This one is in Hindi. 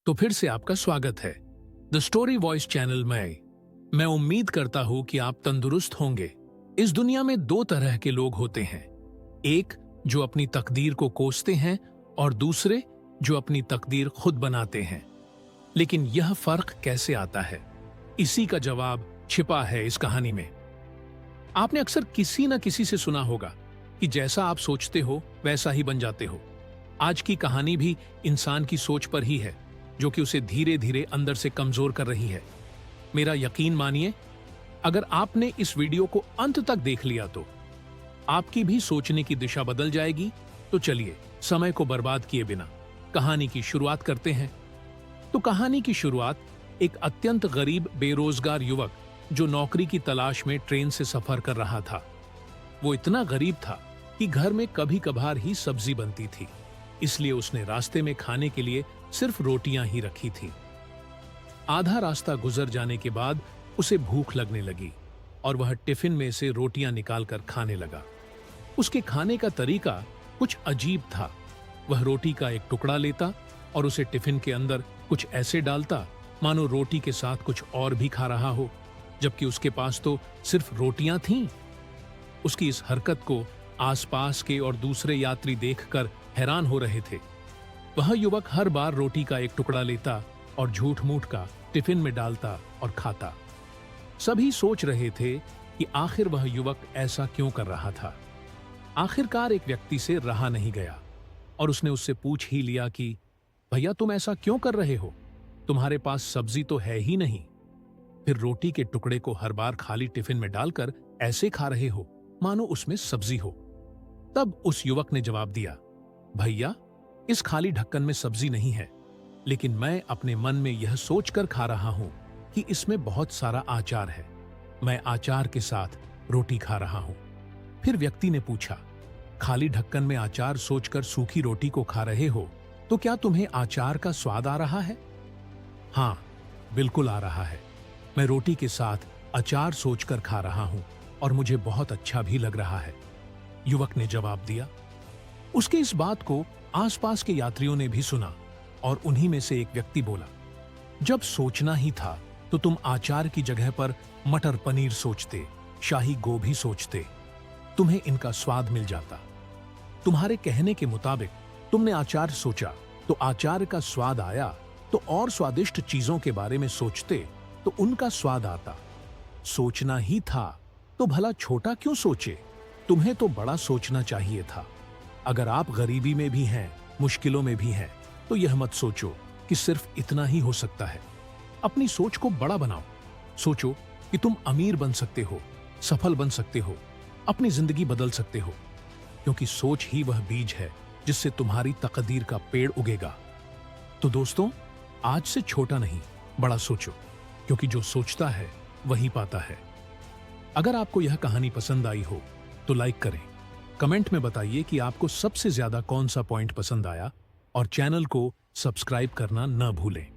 तो फिर से आपका स्वागत है द स्टोरी वॉइस चैनल में। मैं उम्मीद करता हूं कि आप तंदुरुस्त होंगे। इस दुनिया में दो तरह के लोग होते हैं, एक जो अपनी तकदीर को कोसते हैं और दूसरे जो अपनी तकदीर खुद बनाते हैं। लेकिन यह फर्क कैसे आता है, इसी का जवाब छिपा है इस कहानी में। आपने अक्सर किसी न किसी से सुना होगा कि जैसा आप सोचते हो वैसा ही बन जाते हो। आज की कहानी भी इंसान की सोच पर ही है, जो कि उसे धीरे धीरे अंदर से कमजोर कर रही है। मेरा यकीन मानिए, अगर आपने इस वीडियो को अंत तक देख लिया तो आपकी भी सोचने की दिशा बदल जाएगी। तो चलिए, समय को बर्बाद किए बिना कहानी की शुरुआत करते हैं। तो कहानी की शुरुआत एक अत्यंत गरीब बेरोजगार युवक जो नौकरी की तलाश में ट्रेन से सफर कर रहा था। वो इतना गरीब था कि घर में कभी कभार ही सब्जी बनती थी, इसलिए उसने रास्ते में खाने के लिए सिर्फ रोटियां ही रखी थी। आधा रास्ता गुजर जाने के बाद उसे भूख लगने लगी और वह टिफिन में से रोटियां निकालकर खाने लगा। उसके खाने का तरीका कुछ अजीब था। वह रोटी का एक टुकड़ा लेता और उसे टिफिन के अंदर कुछ ऐसे डालता मानो रोटी के साथ कुछ और भी खा रहा हो, जबकि उसके पास तो सिर्फ रोटियां थीं। उसकी इस हरकत को आसपास के और दूसरे यात्री देखकर हैरान हो रहे थे। वह युवक हर बार रोटी का एक टुकड़ा लेता और झूठ मूठ का टिफिन में डालता और खाता। सभी सोच रहे थे कि आखिर वह युवक ऐसा क्यों कर रहा था। आखिरकार एक व्यक्ति से रहा नहीं गया और उसने उससे पूछ ही लिया कि भैया, तुम ऐसा क्यों कर रहे हो? तुम्हारे पास सब्जी तो है ही नहीं, फिर रोटी के टुकड़े को हर बार खाली टिफिन में डालकर ऐसे खा रहे हो मानो उसमें सब्जी हो। तब उस युवक ने जवाब दिया, भैया, इस खाली ढक्कन में सब्जी नहीं है, लेकिन मैं अपने मन में यह सोचकर खा रहा हूं कि इसमें बहुत सारा आचार है। मैं आचार के साथ रोटी खा रहा हूं। फिर व्यक्ति ने पूछा, खाली ढक्कन में आचार सोचकर सूखी रोटी को खा रहे हो, तो क्या तुम्हें आचार का स्वाद आ रहा है? हाँ, बिल्कुल आ रहा है। मैं रोटी के साथ अचार सोचकर खा रहा हूं और मुझे बहुत अच्छा भी लग रहा है, युवक ने जवाब दिया। उसके इस बात को आसपास के यात्रियों ने भी सुना और उन्हीं में से एक व्यक्ति बोला, जब सोचना ही था तो तुम आचार की जगह पर मटर पनीर सोचते, शाही गोभी सोचते, तुम्हें इनका स्वाद मिल जाता। तुम्हारे कहने के मुताबिक तुमने आचार सोचा तो आचार का स्वाद आया, तो और स्वादिष्ट चीजों के बारे में सोचते तो उनका स्वाद आता। सोचना ही था तो भला छोटा क्यों सोचे? तुम्हें तो बड़ा सोचना चाहिए था। अगर आप गरीबी में भी हैं, मुश्किलों में भी हैं, तो यह मत सोचो कि सिर्फ इतना ही हो सकता है। अपनी सोच को बड़ा बनाओ। सोचो कि तुम अमीर बन सकते हो, सफल बन सकते हो, अपनी जिंदगी बदल सकते हो, क्योंकि सोच ही वह बीज है जिससे तुम्हारी तकदीर का पेड़ उगेगा। तो दोस्तों, आज से छोटा नहीं, बड़ा सोचो, क्योंकि जो सोचता है वही पाता है। अगर आपको यह कहानी पसंद आई हो तो लाइक करें, कमेंट में बताइए कि आपको सबसे ज्यादा कौन सा पॉइंट पसंद आया और चैनल को सब्सक्राइब करना न भूलें।